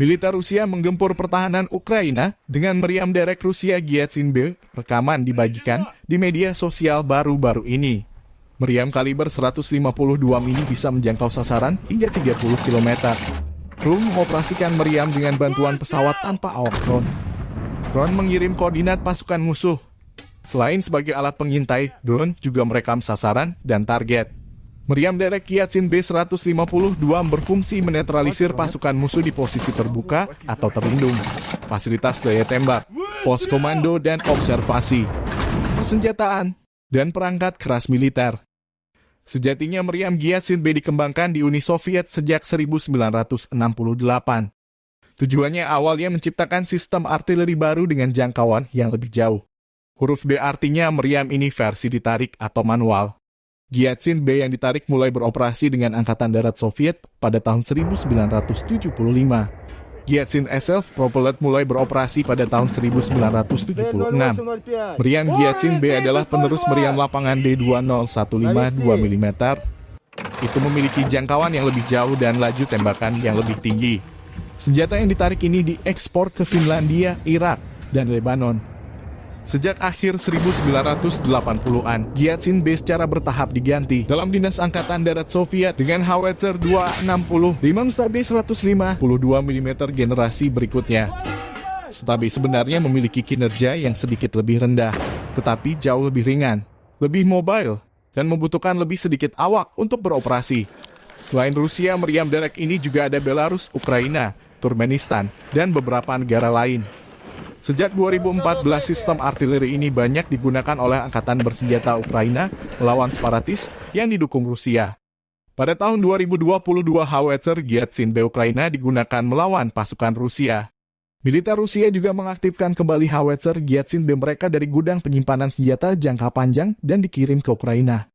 Militer Rusia menggempur pertahanan Ukraina dengan meriam derek Rusia Gyatsin-B. Rekaman dibagikan di media sosial baru-baru ini. Meriam kaliber 152 mm bisa menjangkau sasaran hingga 30 km. Kru mengoperasikan meriam dengan bantuan pesawat tanpa awak drone. Drone mengirim koordinat pasukan musuh. Selain sebagai alat pengintai, drone juga merekam sasaran dan target. Meriam derek Gyatsin-B 152 berfungsi menetralisir pasukan musuh di posisi terbuka atau terlindung, fasilitas daya tembak, pos komando dan observasi, persenjataan, dan perangkat keras militer. Sejatinya meriam Gyatsin-B dikembangkan di Uni Soviet sejak 1968. Tujuannya awalnya menciptakan sistem artileri baru dengan jangkauan yang lebih jauh. Huruf B artinya meriam ini versi ditarik atau manual. Gyatsin-B yang ditarik mulai beroperasi dengan Angkatan Darat Soviet pada tahun 1975. Gyatsin self-propelled mulai beroperasi pada tahun 1976. Meriam Gyatsin-B adalah penerus meriam lapangan D2015 2 mm. Itu memiliki jangkauan yang lebih jauh dan laju tembakan yang lebih tinggi. Senjata yang ditarik ini diekspor ke Finlandia, Irak, dan Lebanon. Sejak akhir 1980-an, Gyatsin-B secara bertahap diganti dalam Dinas Angkatan Darat Soviet dengan Howitzer 260 B 152 mm generasi berikutnya. Stabi sebenarnya memiliki kinerja yang sedikit lebih rendah, tetapi jauh lebih ringan, lebih mobile, dan membutuhkan lebih sedikit awak untuk beroperasi. Selain Rusia, meriam derek ini juga ada Belarus, Ukraina, Turkmenistan, dan beberapa negara lain. Sejak 2014, sistem artileri ini banyak digunakan oleh Angkatan Bersenjata Ukraina melawan separatis yang didukung Rusia. Pada tahun 2022, Howitzer Gyatsin-B Ukraina digunakan melawan pasukan Rusia. Militer Rusia juga mengaktifkan kembali Howitzer Gyatsin-B mereka dari gudang penyimpanan senjata jangka panjang dan dikirim ke Ukraina.